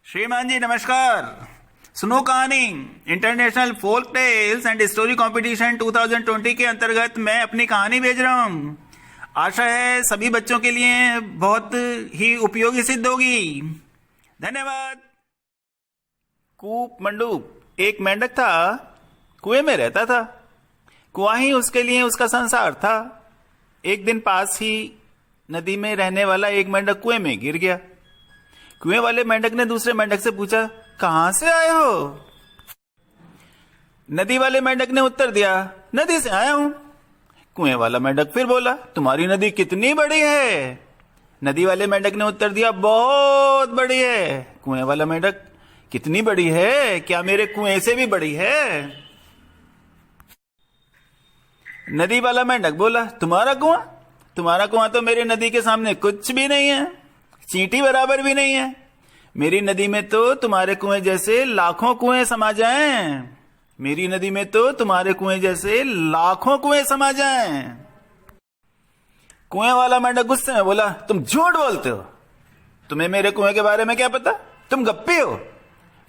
श्रीमान जी नमस्कार। सुनो कहानी। International folk tales and story competition 2020 के अंतर्गत मैं अपनी कहानी भेज रहा हूँ। आशा है सभी बच्चों के लिए बहुत ही उपयोगी सिद्ध होगी। धन्यवाद। कूप मंडूक एक मेंढक था, कुएं में रहता था। कुआं ही उसके लिए उसका संसार था। एक दिन पास ही नदी में रहने वाला एक मेंढक कुएं में गिर गया। कुएं वाले मेंढक ने दूसरे मेंढक से पूछा, कहां से आए हो? नदी वाले मेंढक ने उत्तर दिया, नदी से आया हूं। कुएं वाला मेंढक फिर बोला, तुम्हारी नदी कितनी बड़ी है? नदी वाले मेंढक ने उत्तर दिया, बहुत बड़ी है। कुएं वाला मेंढक, कितनी बड़ी है? क्या मेरे कुएं से भी बड़ी है? नदी वाला मेंढक बोला, तुम्हारा कुआं तो मेरी नदी के सामने कुछ भी नहीं है, चींटी बराबर भी नहीं है। मेरी नदी में तो तुम्हारे कुएं जैसे लाखों कुएं समा जाएं। मेरी नदी में तो तुम्हारे कुएं जैसे लाखों कुएं समा जाएं। कुएं वाला मेंढक गुस्से में बोला, तुम झूठ बोलते हो। तुम्हें मेरे कुएं के बारे में क्या पता? तुम गप्पी हो।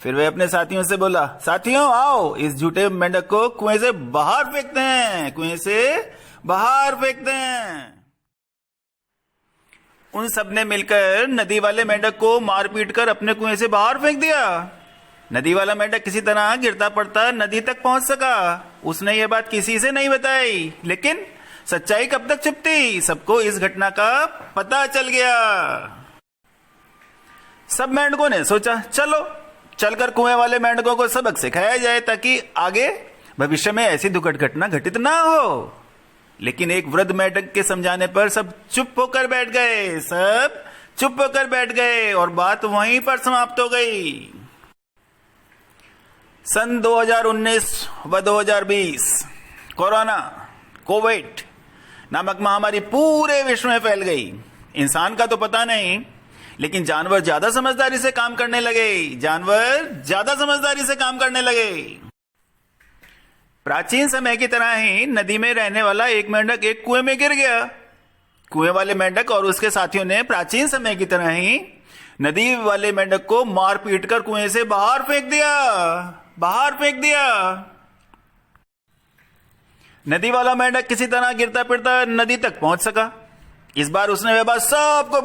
फिर वह अपने साथियों से बोला, साथियों आओ इस झूठे मेंढक को कुएं से बाहर फेंकते हैं, कुएं से बाहर फेंकते हैं। उन सब ने मिलकर नदी वाले मेंढक को मार पीट कर अपने कुएं से बाहर फेंक दिया। नदी वाला मेंढक किसी तरह गिरता पड़ता नदी तक पहुंच सका। उसने ये बात किसी से नहीं बताई, लेकिन सच्चाई कब तक छिपती? सबको इस घटना का पता चल गया। सब मेंढकों ने सोचा, चलो चलकर कुएं वाले मेंढकों को सबक सिखाया जाए ताकि आगे भविष्य में ऐसी दुखद घटना घटित ना हो। लेकिन एक वृद्ध मेंढक के समझाने पर सब चुप होकर बैठ गए और बात वहीं पर समाप्त हो गई। सन 2019 व 2020 कोविड नामक महामारी पूरे विश्व में फैल गई। इंसान का तो पता नहीं, लेकिन जानवर ज्यादा समझदारी से काम करने लगे। प्राचीन समय की तरह ही नदी में रहने वाला एक मेंढक एक कुएं में गिर गया। कुएं वाले मेंढक और उसके साथियों ने प्राचीन समय की तरह ही नदी वाले मेंढक को मार पीट कर कुएं से बाहर फेंक दिया। नदी वाला मेंढक किसी तरह गिरता फिरता नदी तक पहुंच सका। इस बार उसने वह बात सबको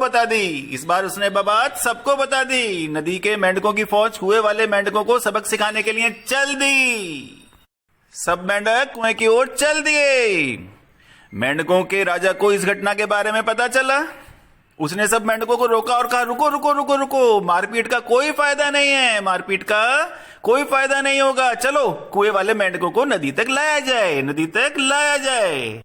बता दी। नदी के मेंढकों की फौज कुएं वाले मेंढकों को सबक सिखाने के लिए चल दी। सब मेंढक कुएं की ओर चल दिए। मेंढकों के राजा को इस घटना के बारे में पता चला। उसने सब मेंढकों को रोका और कहा, रुको, मारपीट का कोई फायदा नहीं होगा। चलो कुएं वाले मेंढकों को नदी तक लाया जाए,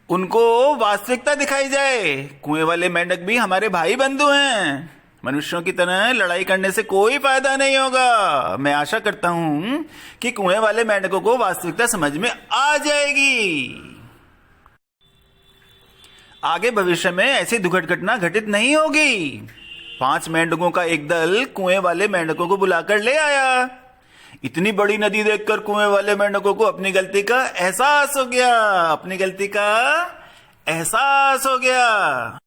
उनको वास्तविकता दिखाई जाए। कुएं वाले मेंढक भी हमारे भाई बंधु हैं। मनुष्यों की तरह लड़ाई करने से कोई फायदा नहीं होगा। मैं आशा करता हूं कि कुएं वाले मेंढकों को वास्तविकता समझ में आ जाएगी। आगे भविष्य में ऐसी दुखद घटना घटित नहीं होगी। 5 मेंढकों का एक दल कुएं वाले मेंढकों को बुलाकर ले आया। इतनी बड़ी नदी देखकर कुएं वाले मेंढकों को अपनी गलती का एहसास हो गया।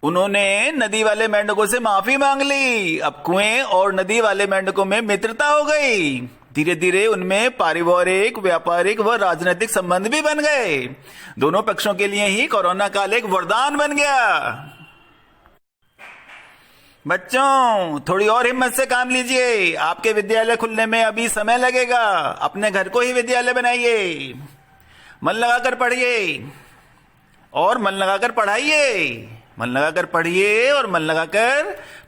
उन्होंने नदी वाले मेंढकों से माफी मांग ली। अब कुएं और नदी वाले मेंढकों में मित्रता हो गई। धीरे धीरे उनमें पारिवारिक, व्यापारिक व राजनीतिक संबंध भी बन गए। दोनों पक्षों के लिए ही कोरोना काल एक वरदान बन गया। बच्चों थोड़ी और हिम्मत से काम लीजिए। आपके विद्यालय खुलने में अभी समय लगेगा। अपने घर को ही विद्यालय बनाइए। मन लगाकर पढ़िए और मन लगाकर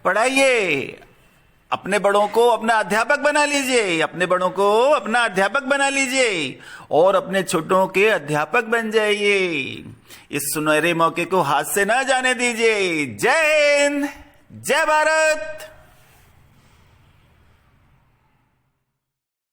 पढ़ाइए। अपने बड़ों को अपना अध्यापक बना लीजिए और अपने छोटों के अध्यापक बन जाइए। इस सुनहरे मौके को हाथ से ना जाने दीजिए। जय हिंद, जय भारत।